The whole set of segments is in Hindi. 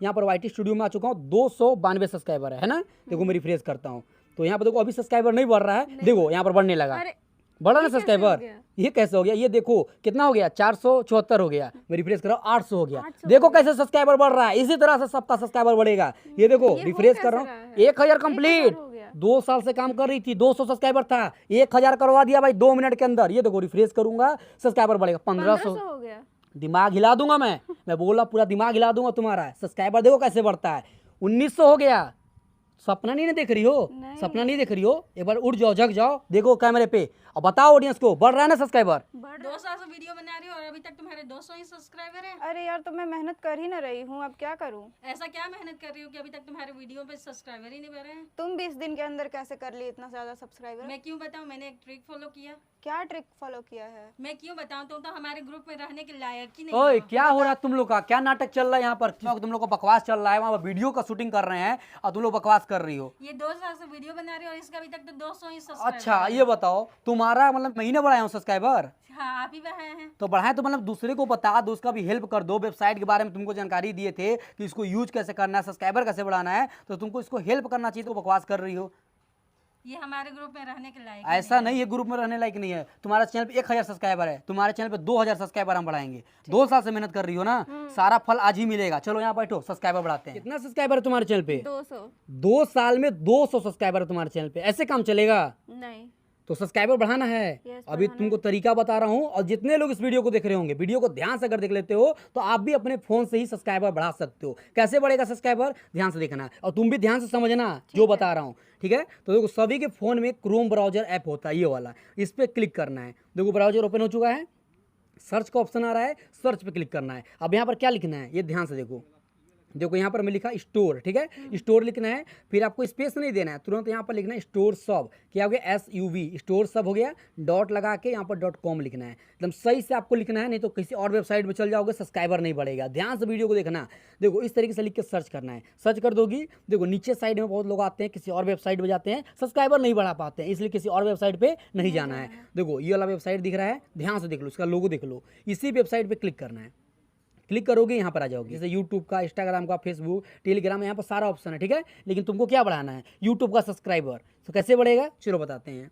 यहाँ पर YT स्टूडियो में आ चुका हूँ, 292 सब्सक्राइबर है ना। देखो मैं रिफ्रेश करता हूँ तो यहाँ पर देखो अभी सब्सक्राइबर नहीं बढ़ रहा है, देखो यहाँ पर बढ़ने लगा, बढ़ा ना सब्सक्राइबर। ये कैसे हो गया, ये देखो कितना हो गया, 474 हो गया। मैं रिफ्रेश कर रहा हूँ 800 हो गया। देखो कैसे सब्सक्राइबर बढ़ रहा है, इसी तरह से सबका सब्सक्राइबर बढ़ेगा। ये देखो रिफ्रेश कर रहा हूँ, 1000 कंप्लीट। 2 साल से काम कर रही थी, 200 सब्सक्राइबर था, 1000 करवा दिया भाई 2 मिनट के अंदर। ये देखो रिफ्रेश करूंगा, सब्सक्राइबर बढ़ेगा 1500 हो गया। दिमाग हिला दूंगा मैं बोला पूरा दिमाग हिला दूंगा तुम्हारा। सब्सक्राइबर देखो कैसे बढ़ता है, 1900 हो गया। सपना नहीं देख रही हो, सपना नहीं देख रही हो, एक बार उठ जाओ, जग जाओ, देखो कैमरे पे और बताओ ऑडियंस को, बढ़ रहा है ना सब्सक्राइबर। 2 साल से वीडियो बना रही हो और अभी तक तुम्हारे 200 ही सब्सक्राइबर हैं। अरे यार तो मैं मेहनत कर ही ना रही हूँ, अब क्या करूँ। ऐसा क्या मेहनत कर रही हो कि अभी तक तुम्हारे वीडियो पे सब्सक्राइबर ही नहीं बढ़े हैं? तुम 20 दिन के अंदर कैसे कर ली इतना ज्यादा सब्सक्राइबर? मैं क्यों बताऊं, मैंने एक ट्रिक फॉलो किया। क्या ट्रिक फॉलो किया है? मैं क्यों बताऊं, तुम तो हमारे ग्रुप में रहने के लायक ही नहीं ओए हो। क्या हो रहा है तुम लोग का, क्या नाटक चल रहा है यहाँ पर? तुम लोग को बकवास चल रहा है, वहाँ वीडियो का शूटिंग कर रहे हैं और तुम लोग बकवास कर रही हो। ये 2 साल से वीडियो बना रही हो और इसका अभी तक तो 200 ही सब्सक्राइबर। अच्छा ये बताओ, तुम्हारा मतलब महीने बढ़ाया हूँ सब्सक्राइबर? हाँ आप ही बढ़ाए हैं। तो बढ़ाए तो मतलब दूसरे को बता दो, उसका भी हेल्प कर दो। वेबसाइट के बारे में तुमको जानकारी दिए थे कि इसको यूज कैसे करना है, सब्सक्राइबर कैसे बढ़ाना है, तो तुमको इसको हेल्प करना चाहिए, तो बकवास कर रही हो। ये हमारे ग्रुप में रहने के लायक ऐसा नहीं है, ग्रुप में रहने लायक नहीं है। तुम्हारा चैनल पे 1000 सब्सक्राइबर है, तुम्हारे चैनल पे 2000 सब्सक्राइबर हम बढ़ाएंगे। 2 साल से मेहनत कर रही हो ना, सारा फल आज ही मिलेगा। चलो यहाँ बैठो, सब्सक्राइबर बढ़ाते हैं। कितना सब्सक्राइबर है तुम्हारे चैनल पे? 200। 2 साल में 200 सब्सक्राइबर है तुम्हारे चैनल पे, ऐसे काम चलेगा? नहीं। तो सब्सक्राइबर बढ़ाना है। अभी तुमको तरीका बता रहा हूँ, और जितने लोग इस वीडियो को देख रहे होंगे, वीडियो को ध्यान से अगर देख लेते हो तो आप भी अपने फोन से ही सब्सक्राइबर बढ़ा सकते हो। कैसे बढ़ेगा सब्सक्राइबर, ध्यान से देखना और तुम भी ध्यान से समझना जो बता रहा हूँ, ठीक है। तो देखो सभी के फोन में क्रोम ब्राउजर ऐप होता है, ये वाला, इस पर क्लिक करना है। देखो ब्राउजर ओपन हो चुका है, सर्च का ऑप्शन आ रहा है, सर्च पे क्लिक करना है। अब यहाँ पर क्या लिखना है ये ध्यान से देखो, देखो यहाँ पर मैं लिखा स्टोर, ठीक है, स्टोर लिखना है। फिर आपको स्पेस नहीं देना है, तुरंत यहाँ पर लिखना है स्टोर सब, क्या हो गया SUV, स्टोर सब हो गया। डॉट लगा के यहाँ पर .com लिखना है, एकदम सही से आपको लिखना है, नहीं तो किसी और वेबसाइट में चल जाओगे, सब्सक्राइबर नहीं बढ़ेगा। ध्यान से वीडियो को देखना। देखो इस तरीके से लिख के सर्च करना है, सर्च कर दोगी। देखो नीचे साइड में बहुत लोग आते हैं, किसी और वेबसाइट में जाते हैं, सब्सक्राइबर नहीं बढ़ा पाते हैं, इसलिए किसी और वेबसाइट पर नहीं जाना है। देखो ये वाला वेबसाइट दिख रहा है, ध्यान से देख लो, इसका लोगो देख लो, इसी वेबसाइट पर क्लिक करना है। क्लिक करोगे यहाँ पर आ जाओगे, जैसे यूट्यूब का, इंस्टाग्राम का, फेसबुक, टेलीग्राम, यहाँ पर सारा ऑप्शन है, ठीक है। लेकिन तुमको क्या बढ़ाना है, यूट्यूब का सब्सक्राइबर। तो कैसे बढ़ेगा चलो बताते हैं।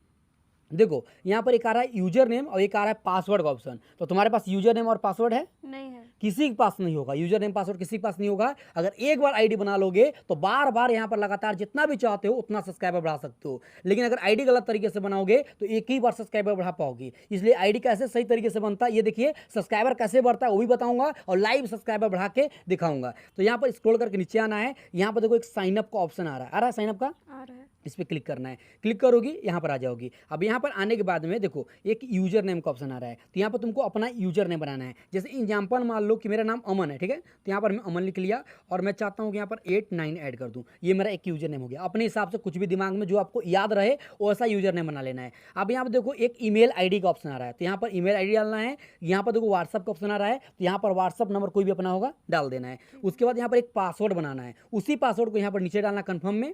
देखो यहाँ पर एक आ रहा है यूजर नेम और एक आ रहा है पासवर्ड का ऑप्शन। तो तुम्हारे पास यूजर नेम और पासवर्ड है? नहीं है। किसी के पास नहीं होगा, यूजर नेम पासवर्ड किसी के पास नहीं होगा। अगर एक बार आईडी बना लोगे तो बार बार यहाँ पर लगातार जितना भी चाहते हो उतना सब्सक्राइबर बढ़ा सकते हो। लेकिन अगर आईडी गलत तरीके से बनाओगे तो एक ही बार सब्सक्राइबर बढ़ा पाओगे। इसलिए आईडी कैसे सही तरीके से बनता है ये देखिए, सब्सक्राइबर कैसे बढ़ता है वो भी बताऊंगा और लाइव सब्सक्राइबर बढ़ा के दिखाऊंगा। तो यहाँ पर स्क्रॉल करके नीचे आना है, यहाँ पर देखो एक साइनअप का ऑप्शन आ रहा है साइनअप का, आ रहा है, इस पर क्लिक करना है। क्लिक करोगी यहाँ पर आ जाओगी। अब यहाँ पर आने के बाद में देखो एक यूजर नेम का ऑप्शन आ रहा है, तो यहाँ पर तुमको अपना यूजर नेम बनाना है। जैसे एग्जाम्पल मान लो कि मेरा नाम अमन है, ठीक है, तो यहाँ पर मैं अमन लिख लिया और मैं चाहता हूँ कि यहाँ पर 89 ऐड कर दूँ। ये मेरा एक यूजर नेम हो गया। अपने हिसाब से कुछ भी दिमाग में जो आपको याद रहे वैसा यूजर नेम बना लेना है। अब यहाँ पर देखो एक ईमेल आईडी का ऑप्शन आ रहा है, तो यहाँ पर ईमेल आईडी डालना है। यहाँ पर देखो व्हाट्सअप का ऑप्शन आ रहा है, तो यहाँ पर व्हाट्सअप नंबर कोई भी अपना होगा डाल देना है। उसके बाद यहाँ पर एक पासवर्ड बनाना है, उसी पासवर्ड को यहाँ पर नीचे डालना कन्फर्म में,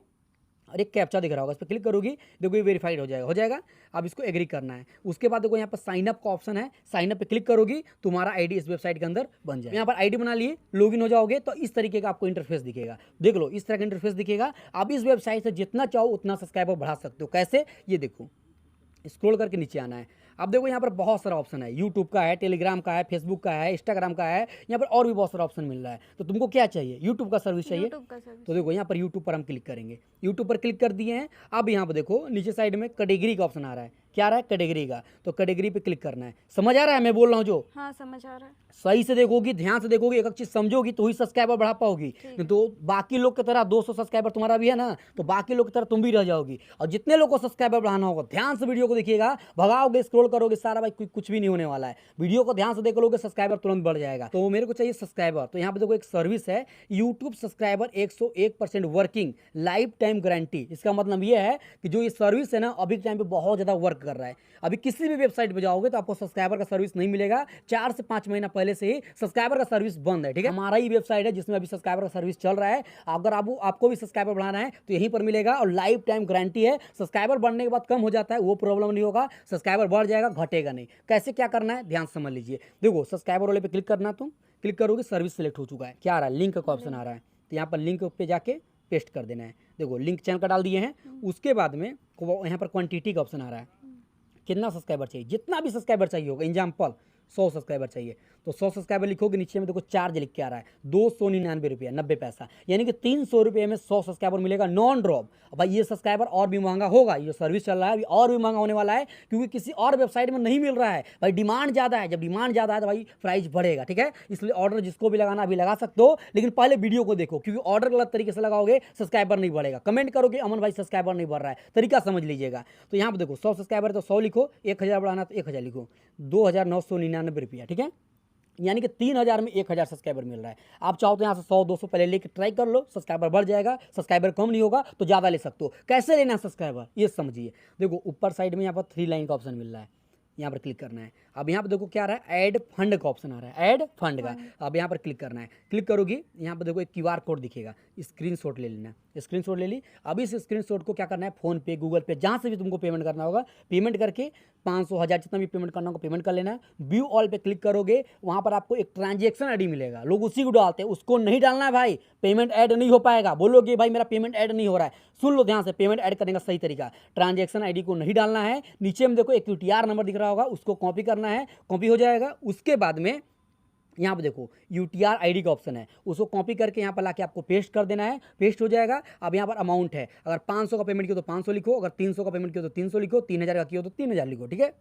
और एक कैप्चा दिख रहा होगा, इस पर क्लिक करोगी, देखो ये वेरीफाइड हो जाएगा। अब इसको एग्री करना है। उसके बाद देखो यहाँ पर साइनअप का ऑप्शन है, साइनअप पे क्लिक करोगी, तुम्हारा आईडी इस वेबसाइट के अंदर बन जाए। यहाँ पर आईडी बना लिए, लॉगिन हो जाओगे तो इस तरीके का आपको इंटरफेस दिखेगा। देख लो इस तरह का इंटरफेस दिखेगा। आप इस वेबसाइट से जितना चाहो उतना सब्सक्राइबर बढ़ा सकते हो। कैसे ये देखो, स्क्रॉल करके नीचे आना है। अब देखो यहाँ पर बहुत सारा ऑप्शन है, यूट्यूब का है, टेलीग्राम का है, फेसबुक का है, इंस्टाग्राम का है, यहाँ पर और भी बहुत सारा ऑप्शन मिल रहा है। तो तुमको क्या चाहिए, यूट्यूब का सर्विस चाहिए, तो देखो यहाँ पर यूट्यूब पर हम क्लिक करेंगे। यूट्यूब पर क्लिक कर दिए हैं। अब यहाँ पर देखो नीचे साइड में कैटेगरी का ऑप्शन आ रहा है, क्या आ रहा है कैटेगरी का, तो कैटेगरी पे क्लिक करना है। समझ आ रहा है मैं बोल रहा हूँ जो? हाँ समझ आ रहा है। सही से देखोगी, ध्यान से देखोगी, एक एक चीज समझोगी तो ही सब्सक्राइबर बढ़ा पाओगी। तो बाकी लोग की तरह 200 सब्सक्राइबर तुम्हारा भी है ना, तो बाकी लोग की तरह तुम भी रह जाओगी। और जितने लोग को सब्सक्राइबर बढ़ाना होगा ध्यान से वीडियो को देखिएगा, भगाओगे स्क्रॉल करोगे सारा भाई कुछ भी नहीं होने वाला है। वीडियो को ध्यान से देख लोगे, सब्सक्राइबर तुरंत बढ़ जाएगा। तो मेरे को चाहिए सब्सक्राइबर, तो यहाँ पे देखो एक सर्विस है, YouTube subscriber 101% working, life time guarantee. इसका मतलब ये है कि जो ये सर्विस है ना अभी के टाइम पे बहुत ज्यादा वर्क कर रहा है। अभी किसी भी वेबसाइट पे जाओगे तो आपको सब्सक्राइबर का सर्विस नहीं मिलेगा। 4 से 5 महीना पहले से ही सब्सक्राइबर का सर्विस बंद है, ठीक है। हमारा ही वेबसाइट है जिसमें अभी सब्सक्राइबर का सर्विस चल रहा है। अगर आपको भी सब्सक्राइबर बढ़ाना है तो यहीं पर मिलेगा और लाइफ टाइम गारंटी है। सब्सक्राइबर बढ़ने के बाद कम हो जाता है वो प्रॉब्लम नहीं होगा, सब्सक्राइबर बढ़ जाएगा, घटेगा नहीं। कैसे क्या करना है ध्यान समझ लीजिए। देखो सब्सक्राइबर वाले पे क्लिक करना, तुम क्लिक करोगे, सर्विस सिलेक्ट हो चुका है, क्या आ रहा है लिंक का ऑप्शन आ रहा है, तो यहाँ पर लिंक पे जाके पेस्ट कर देना है। देखो लिंक चैनल का डाल दिए हैं। उसके बाद में यहाँ पर क्वांटिटी का ऑप्शन आ रहा है, कितना सब्सक्राइबर चाहिए, जितना भी सब्सक्राइबर चाहिए होगा, एग्जाम्पल 100 सब्सक्राइबर चाहिए तो 100 सब्सक्राइबर लिखोगे, नीचे में देखो चार्ज लिख के आ रहा है 299 रुपया 90 पैसा, यानी कि 300 रुपये में 100 सब्सक्राइबर मिलेगा नॉन ड्रॉप। भाई ये सब्सक्राइबर और भी महंगा होगा, ये सर्विस चल रहा है अभी और भी महंगा होने वाला है, क्योंकि किसी और वेबसाइट में नहीं मिल रहा है भाई, डिमांड ज़्यादा है। जब डिमांड ज़्यादा है तो भाई प्राइस बढ़ेगा, ठीक है। इसलिए ऑर्डर जिसको भी लगाना अभी लगा सकते हो, लेकिन पहले वीडियो को देखो, क्योंकि ऑर्डर गलत तरीके से लगाओगे सब्सक्राइबर नहीं बढ़ेगा। कमेंट करोगे अमन भाई सब्सक्राइबर नहीं बढ़ रहा है, तरीका समझ लीजिएगा। तो यहाँ पर देखो 100 सब्सक्राइबर तो 100 लिखो, 1000 बढ़ाना तो 1000 लिखो, 2999 रुपया, ठीक है। यानी कि 3000 में 1000 सब्सक्राइबर मिल रहा है। आप चाहो तो यहाँ से 100-200 पहले लेके ट्राई कर लो, सब्सक्राइबर बढ़ जाएगा। सब्सक्राइबर कम नहीं होगा तो ज़्यादा ले सकते हो। कैसे लेना है सब्सक्राइबर ये समझिए। देखो ऊपर साइड में यहाँ पर 3 लाइन का ऑप्शन मिल रहा है, यहाँ पर क्लिक करना है। अब यहाँ पर देखो क्या आ रहा है, ऐड फंड का ऑप्शन आ रहा है, ऐड फंड का। अब यहाँ पर क्लिक करना है। क्लिक करोगी यहाँ पर देखो एक QR कोड दिखेगा, स्क्रीनशॉट ले लेना है। स्क्रीनशॉट ले ली। अब इस स्क्रीनशॉट को क्या करना है, फ़ोन पे, गूगल पे, जहाँ से भी तुमको पेमेंट करना होगा, पेमेंट करके 500 1000 जितना भी पेमेंट करना होगा पेमेंट कर लेना है। व्यू ऑल पे क्लिक करोगे, वहाँ पर आपको एक ट्रांजेक्शन ID मिलेगा, लोग उसी को डालते हैं, उसको नहीं डालना है भाई, पेमेंट ऐड नहीं हो पाएगा। बोलोगे भाई मेरा पेमेंट ऐड नहीं हो रहा है, सुन लो ध्यान से, पेमेंट ऐड करने का सही तरीका, ट्रांजेक्शन ID को नहीं डालना है। नीचे में देखो एक UTR नंबर दिख रहा होगा, उसको कॉपी करना है, कॉपी हो जाएगा। उसके बाद में यहाँ पे देखो UTR ID का ऑप्शन है, उसको कॉपी करके यहाँ पर लाके आपको पेस्ट कर देना है, पेस्ट हो जाएगा। अब यहाँ पर अमाउंट है, अगर 500 का पेमेंट किया तो 500 लिखो, अगर 300 का पेमेंट किया तो 300 लिखो, 3000 का किया तो 3000 लिखो, ठीक है।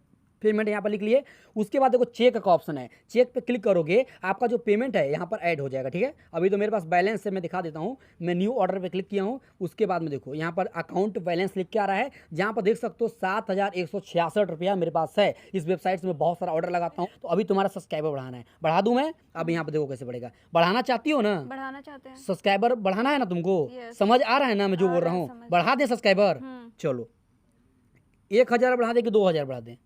पेमेंट यहाँ पर लिख लिए। उसके बाद देखो चेक का ऑप्शन है, चेक पे क्लिक करोगे, आपका जो पेमेंट है यहाँ पर ऐड हो जाएगा, ठीक है। अभी तो मेरे पास बैलेंस है, मैं दिखा देता हूँ। मैं न्यू ऑर्डर पे क्लिक किया हूँ। उसके बाद में देखो यहाँ पर अकाउंट बैलेंस लिख के आ रहा है, जहाँ पर देख सकते हो 7166 रुपया मेरे पास है। इस वेबसाइट से मैं बहुत सारा ऑर्डर लगाता हूँ। तो अभी तुम्हारा सब्सक्राइबर बढ़ाना है, बढ़ा दूँ मैं। अब यहाँ पर देखो कैसे बढ़ेगा, बढ़ाना चाहती हो ना, बढ़ाना चाहते हैं। सब्सक्राइबर बढ़ाना है ना तुमको, Yes. समझ आ रहा है ना मैं जो आ बोल रहा रहा है, हूँ। समझ। बढ़ा दें सब्सक्राइबर, चलो 1000 बढ़ा दें कि 2000 बढ़ा दें।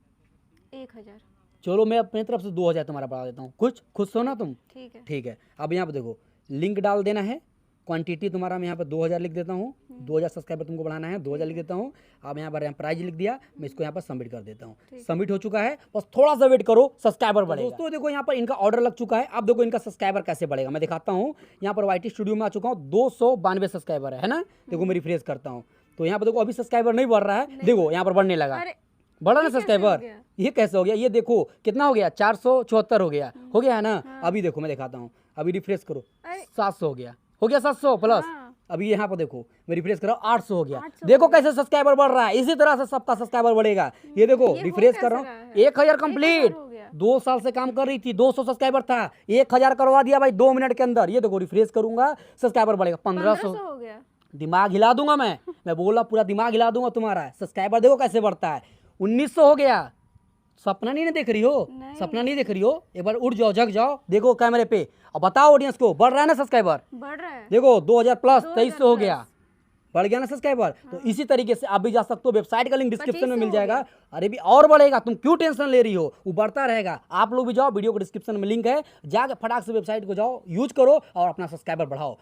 1000। चलो मैं अपनी तरफ से 2000 तुम्हारा बढ़ा देता हूँ, कुछ खुश हो ना तुम, ठीक है। ठीक है। अब यहाँ पे देखो लिंक डाल देना है, क्वांटिटी तुम्हारा मैं यहाँ पर 2000 लिख देता हूँ, 2000 सब्सक्राइबर तुमको बढ़ाना है, 2000 लिख देता हूँ। अब यहाँ पर प्राइस लिख दिया, मैं इसको यहाँ पर सबमिट कर देता हूँ। सबमिट हो चुका है, बस थोड़ा सा वेट करो, सब्सक्राइबर बढ़ेगा। दोस्तों देखो यहाँ पर इनका ऑर्डर लग चुका है। अब देखो इनका सब्सक्राइबर कैसे बढ़ेगा मैं दिखाता हूँ। यहाँ पर YT स्टूडियो में आ चुका हूँ, 292 सब्सक्राइबर है ना। देखो मैं रिफ्रेश करता हूँ तो यहाँ पर देखो अभी सब्सक्राइबर नहीं बढ़ रहा है, देखो यहाँ पर बढ़ने लगा, अरे बढ़ा ना ये कैसे हो सब्सक्राइबर। गया? ये कैसे हो गया, ये देखो कितना हो गया, 474 हो गया है ना। अभी देखो मैं दिखाता हूँ, अभी रिफ्रेश करो, अरे 700 हो गया 700 प्लस। हाँ। अभी यहाँ पर देखो मैं रिफ्रेश करो, 800 हो गया। 800 देखो कैसे सब्सक्राइबर बढ़ रहा है, इसी तरह से सबका सब्सक्राइबर बढ़ेगा। ये देखो ये हो रिफ्रेश कर रहा कैसे हूँ, रहा है? 1000 कंप्लीट। हो गया। 2 साल से काम कर रही थी, 200 सब्सक्राइबर था, 1000 करवा दिया भाई 2 मिनट के अंदर। ये देखो रिफ्रेश करूंगा, सब्सक्राइबर बढ़ेगा 1500। 1500 हो गया। दिमाग हिला दूंगा मैं बोला पूरा दिमाग हिला दूंगा तुम्हारा। सब्सक्राइबर देखो कैसे बढ़ता है, 1900 हो गया। सपना नहीं ना देख रही हो, नहीं। सपना नहीं देख रही हो, एक बार उठ जाओ, जग जाओ, देखो कैमरे पे और बताओ ऑडियंस को, बढ़ रहा है ना सब्सक्राइबर। बढ़ रहा है। देखो 2000 प्लस 2000 2300 हो गया, बढ़ गया ना सब्सक्राइबर। तो इसी तरीके से आप भी जा सकते हो, वेबसाइट का लिंक डिस्क्रिप्शन में 2500 मिल हो जाएगा। गया। अरे भी और बढ़ेगा, तुम क्यों टेंशन ले रही हो, वो बढ़ता रहेगा। आप लोग भी जाओ, वीडियो को डिस्क्रिप्शन में लिंक है, जाके फटाक से वेबसाइट को जाओ, यूज करो और अपना सब्सक्राइबर बढ़ाओ।